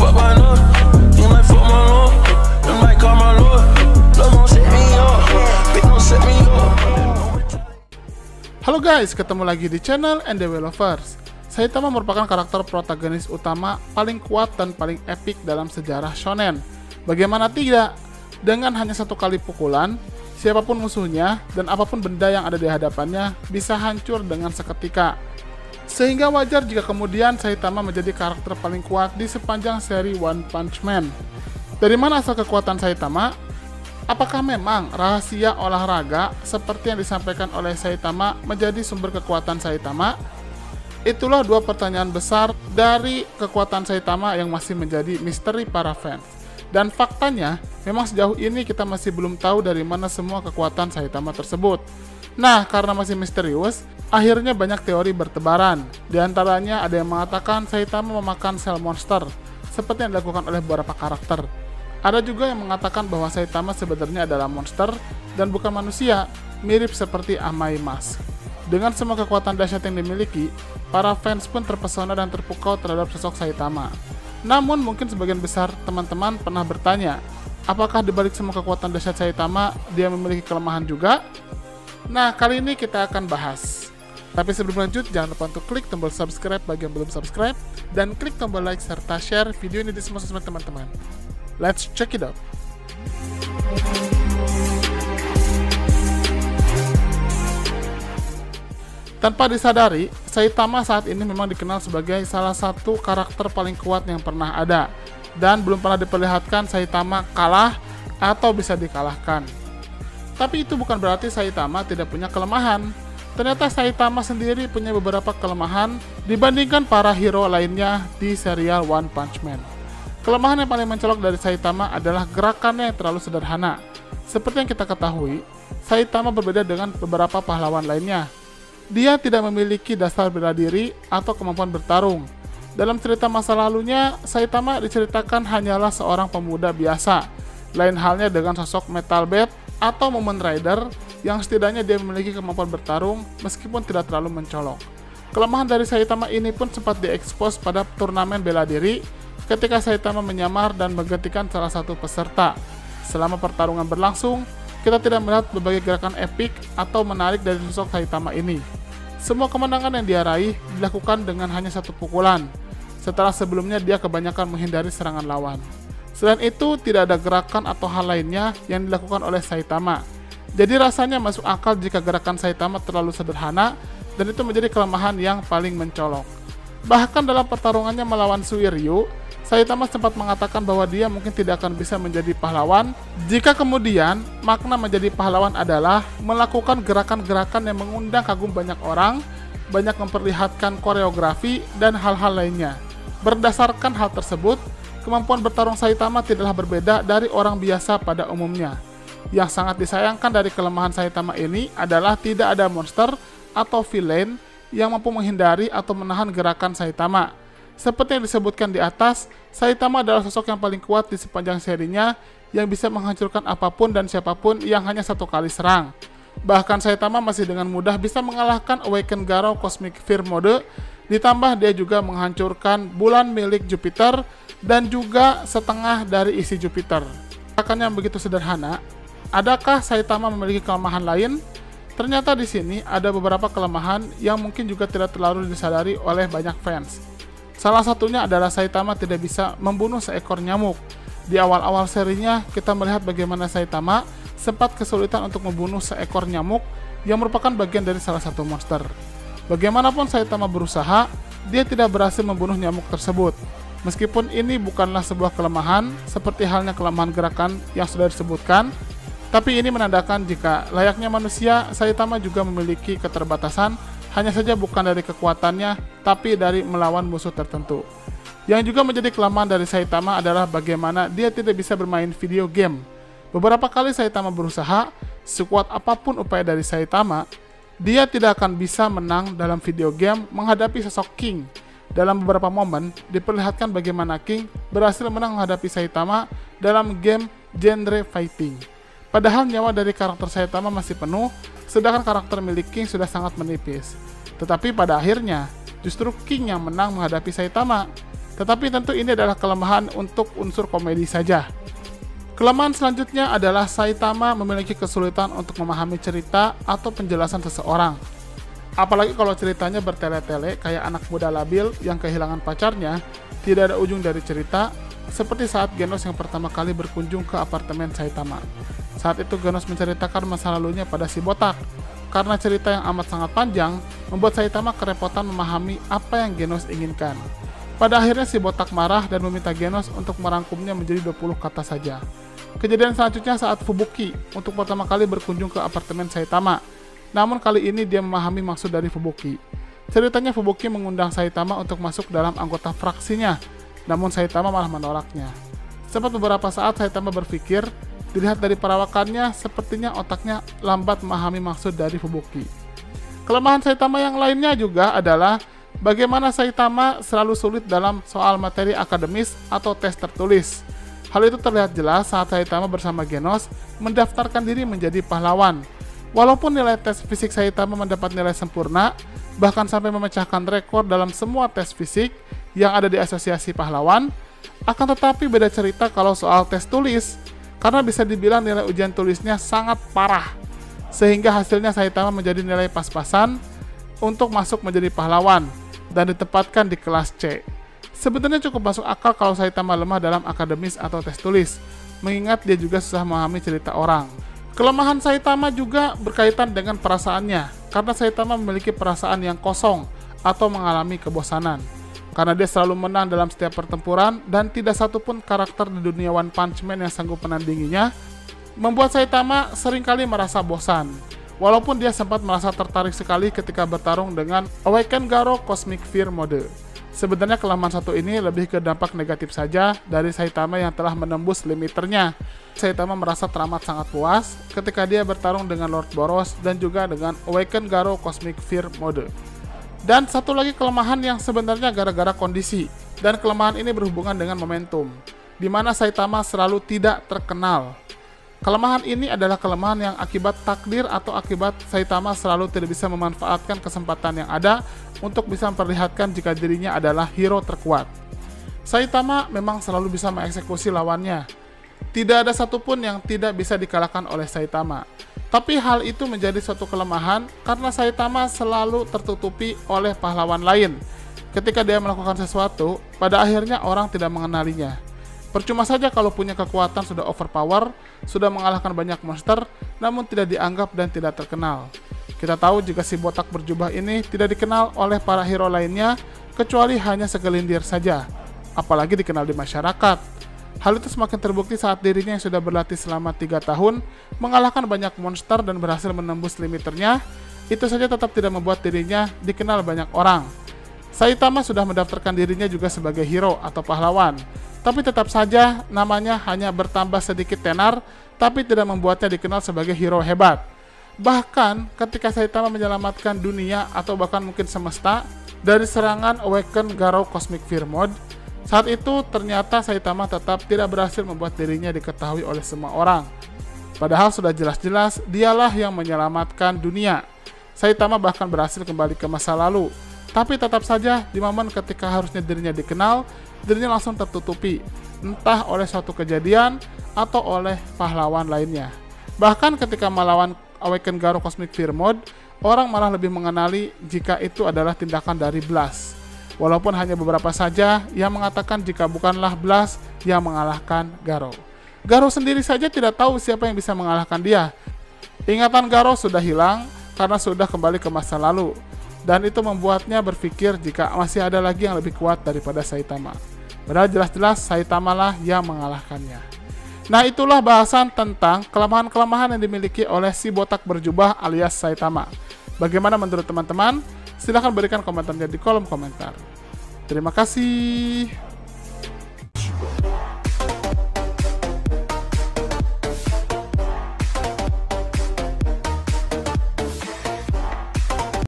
fuck my love. You might fuck my love. You might call my love. Love gon' set me up. Bitch gon' set me up. Halo guys, ketemu lagi di channel NDW Lovers. Saitama merupakan karakter protagonis utama paling kuat dan paling epik dalam sejarah shonen. Bagaimana tidak? Dengan hanya satu kali pukulan, siapapun musuhnya dan apapun benda yang ada di hadapannya bisa hancur dengan seketika. Sehingga wajar jika kemudian Saitama menjadi karakter paling kuat di sepanjang seri One Punch Man. Dari mana asal kekuatan Saitama? Apakah memang rahasia olahraga seperti yang disampaikan oleh Saitama menjadi sumber kekuatan Saitama? Itulah dua pertanyaan besar dari kekuatan Saitama yang masih menjadi misteri para fans. Dan faktanya, memang sejauh ini kita masih belum tahu dari mana semua kekuatan Saitama tersebut. Nah, karena masih misterius, akhirnya banyak teori bertebaran. Di antaranya ada yang mengatakan Saitama memakan sel monster, seperti yang dilakukan oleh beberapa karakter. Ada juga yang mengatakan bahwa Saitama sebenarnya adalah monster dan bukan manusia, mirip seperti Amai Mas. Dengan semua kekuatan dahsyat yang dimiliki, para fans pun terpesona dan terpukau terhadap sosok Saitama. Namun mungkin sebagian besar teman-teman pernah bertanya, apakah dibalik semua kekuatan dahsyat Saitama, dia memiliki kelemahan juga? Nah, kali ini kita akan bahas. Tapi sebelum lanjut, jangan lupa untuk klik tombol subscribe bagi yang belum subscribe, dan klik tombol like serta share video ini di semua sosmed teman-teman. Let's check it out. Tanpa disadari, Saitama saat ini memang dikenal sebagai salah satu karakter paling kuat yang pernah ada, dan belum pernah diperlihatkan Saitama kalah atau bisa dikalahkan. Tapi itu bukan berarti Saitama tidak punya kelemahan. Ternyata Saitama sendiri punya beberapa kelemahan dibandingkan para hero lainnya di serial One Punch Man. Kelemahan yang paling mencolok dari Saitama adalah gerakannya yang terlalu sederhana. Seperti yang kita ketahui, Saitama berbeda dengan beberapa pahlawan lainnya. Dia tidak memiliki dasar bela diri atau kemampuan bertarung. Dalam cerita masa lalunya, Saitama diceritakan hanyalah seorang pemuda biasa. Lain halnya dengan sosok Metal Bat atau Moment Rider yang setidaknya dia memiliki kemampuan bertarung meskipun tidak terlalu mencolok. Kelemahan dari Saitama ini pun sempat diekspos pada turnamen bela diri ketika Saitama menyamar dan menggantikan salah satu peserta. Selama pertarungan berlangsung, kita tidak melihat berbagai gerakan epik atau menarik dari sosok Saitama ini. Semua kemenangan yang dia raih dilakukan dengan hanya satu pukulan, setelah sebelumnya dia kebanyakan menghindari serangan lawan. Selain itu, tidak ada gerakan atau hal lainnya yang dilakukan oleh Saitama. Jadi rasanya masuk akal jika gerakan Saitama terlalu sederhana, dan itu menjadi kelemahan yang paling mencolok. Bahkan dalam pertarungannya melawan Suiryu, Saitama sempat mengatakan bahwa dia mungkin tidak akan bisa menjadi pahlawan jika kemudian makna menjadi pahlawan adalah melakukan gerakan-gerakan yang mengundang kagum banyak orang, banyak memperlihatkan koreografi, dan hal-hal lainnya. Berdasarkan hal tersebut, kemampuan bertarung Saitama tidaklah berbeda dari orang biasa pada umumnya. Yang sangat disayangkan dari kelemahan Saitama ini adalah tidak ada monster atau villain yang mampu menghindari atau menahan gerakan Saitama. Seperti yang disebutkan di atas, Saitama adalah sosok yang paling kuat di sepanjang serinya yang bisa menghancurkan apapun dan siapapun yang hanya satu kali serang. Bahkan Saitama masih dengan mudah bisa mengalahkan Awaken Garou Cosmic Fear Mode, ditambah dia juga menghancurkan bulan milik Jupiter dan juga setengah dari isi Jupiter. Gerakannya yang begitu sederhana. Adakah Saitama memiliki kelemahan lain? Ternyata di sini ada beberapa kelemahan yang mungkin juga tidak terlalu disadari oleh banyak fans. Salah satunya adalah Saitama tidak bisa membunuh seekor nyamuk. Di awal-awal serinya, kita melihat bagaimana Saitama sempat kesulitan untuk membunuh seekor nyamuk yang merupakan bagian dari salah satu monster. Bagaimanapun Saitama berusaha, dia tidak berhasil membunuh nyamuk tersebut. Meskipun ini bukanlah sebuah kelemahan, seperti halnya kelemahan gerakan yang sudah disebutkan, tapi ini menandakan jika layaknya manusia, Saitama juga memiliki keterbatasan, hanya saja bukan dari kekuatannya, tapi dari melawan musuh tertentu. Yang juga menjadi kelemahan dari Saitama adalah bagaimana dia tidak bisa bermain video game. Beberapa kali Saitama berusaha, sekuat apapun upaya dari Saitama, dia tidak akan bisa menang dalam video game menghadapi sosok King. Dalam beberapa momen, diperlihatkan bagaimana King berhasil menang menghadapi Saitama dalam game genre fighting. Padahal nyawa dari karakter Saitama masih penuh, sedangkan karakter milik King sudah sangat menipis. Tetapi pada akhirnya, justru King yang menang menghadapi Saitama. Tetapi tentu ini adalah kelemahan untuk unsur komedi saja. Kelemahan selanjutnya adalah Saitama memiliki kesulitan untuk memahami cerita atau penjelasan seseorang. Apalagi kalau ceritanya bertele-tele kayak anak muda labil yang kehilangan pacarnya, tidak ada ujung dari cerita, seperti saat Genos yang pertama kali berkunjung ke apartemen Saitama. Saat itu Genos menceritakan masa lalunya pada si botak. Karena cerita yang amat sangat panjang, membuat Saitama kerepotan memahami apa yang Genos inginkan. Pada akhirnya si botak marah dan meminta Genos untuk merangkumnya menjadi 20 kata saja. Kejadian selanjutnya saat Fubuki untuk pertama kali berkunjung ke apartemen Saitama. Namun kali ini dia memahami maksud dari Fubuki. Ceritanya Fubuki mengundang Saitama untuk masuk dalam anggota fraksinya, namun Saitama malah menolaknya. Sempat beberapa saat Saitama berpikir, dilihat dari perawakannya, sepertinya otaknya lambat memahami maksud dari Fubuki. Kelemahan Saitama yang lainnya juga adalah bagaimana Saitama selalu sulit dalam soal materi akademis atau tes tertulis. Hal itu terlihat jelas saat Saitama bersama Genos mendaftarkan diri menjadi pahlawan. Walaupun nilai tes fisik Saitama mendapat nilai sempurna, bahkan sampai memecahkan rekor dalam semua tes fisik yang ada di asosiasi pahlawan, akan tetapi beda cerita kalau soal tes tulis, karena bisa dibilang nilai ujian tulisnya sangat parah, sehingga hasilnya Saitama menjadi nilai pas-pasan untuk masuk menjadi pahlawan dan ditempatkan di kelas C. Sebenarnya cukup masuk akal kalau Saitama lemah dalam akademis atau tes tulis, mengingat dia juga susah memahami cerita orang. Kelemahan Saitama juga berkaitan dengan perasaannya, karena Saitama memiliki perasaan yang kosong atau mengalami kebosanan. Karena dia selalu menang dalam setiap pertempuran dan tidak satupun karakter di dunia One Punch Man yang sanggup menandinginya, membuat Saitama seringkali merasa bosan. Walaupun dia sempat merasa tertarik sekali ketika bertarung dengan Awaken Garo Cosmic Fear mode. Sebenarnya kelemahan satu ini lebih ke dampak negatif saja dari Saitama yang telah menembus limiternya. Saitama merasa teramat sangat puas ketika dia bertarung dengan Lord Boros dan juga dengan Awaken Garo Cosmic Fear mode. Dan satu lagi kelemahan yang sebenarnya gara-gara kondisi, dan kelemahan ini berhubungan dengan momentum, di mana Saitama selalu tidak terkenal. Kelemahan ini adalah kelemahan yang akibat takdir atau akibat Saitama selalu tidak bisa memanfaatkan kesempatan yang ada untuk bisa memperlihatkan jika dirinya adalah hero terkuat. Saitama memang selalu bisa mengeksekusi lawannya. Tidak ada satupun yang tidak bisa dikalahkan oleh Saitama. Tapi hal itu menjadi suatu kelemahan karena Saitama selalu tertutupi oleh pahlawan lain. Ketika dia melakukan sesuatu, pada akhirnya orang tidak mengenalinya. Percuma saja kalau punya kekuatan sudah overpower, sudah mengalahkan banyak monster, namun tidak dianggap dan tidak terkenal. Kita tahu jika si botak berjubah ini tidak dikenal oleh para hero lainnya, kecuali hanya segelintir saja, apalagi dikenal di masyarakat. Hal itu semakin terbukti saat dirinya yang sudah berlatih selama 3 tahun, mengalahkan banyak monster dan berhasil menembus limiternya, itu saja tetap tidak membuat dirinya dikenal banyak orang. Saitama sudah mendaftarkan dirinya juga sebagai hero atau pahlawan, tapi tetap saja namanya hanya bertambah sedikit tenar, tapi tidak membuatnya dikenal sebagai hero hebat. Bahkan ketika Saitama menyelamatkan dunia atau bahkan mungkin semesta dari serangan Awaken Garo Cosmic Fear mode, saat itu ternyata Saitama tetap tidak berhasil membuat dirinya diketahui oleh semua orang. Padahal sudah jelas-jelas dialah yang menyelamatkan dunia. Saitama bahkan berhasil kembali ke masa lalu, tapi tetap saja di momen ketika harusnya dirinya dikenal, dirinya langsung tertutupi, entah oleh suatu kejadian atau oleh pahlawan lainnya. Bahkan ketika melawan Awaken Garo Cosmic Fear mode, orang malah lebih mengenali jika itu adalah tindakan dari Blast. Walaupun hanya beberapa saja yang mengatakan jika bukanlah Blast yang mengalahkan Garo. Garo sendiri saja tidak tahu siapa yang bisa mengalahkan dia. Ingatan Garo sudah hilang karena sudah kembali ke masa lalu. Dan itu membuatnya berpikir jika masih ada lagi yang lebih kuat daripada Saitama. Padahal jelas-jelas Saitama lah yang mengalahkannya. Nah, itulah bahasan tentang kelemahan-kelemahan yang dimiliki oleh si botak berjubah alias Saitama. Bagaimana menurut teman-teman? Silahkan berikan komentarnya di kolom komentar. Terima kasih.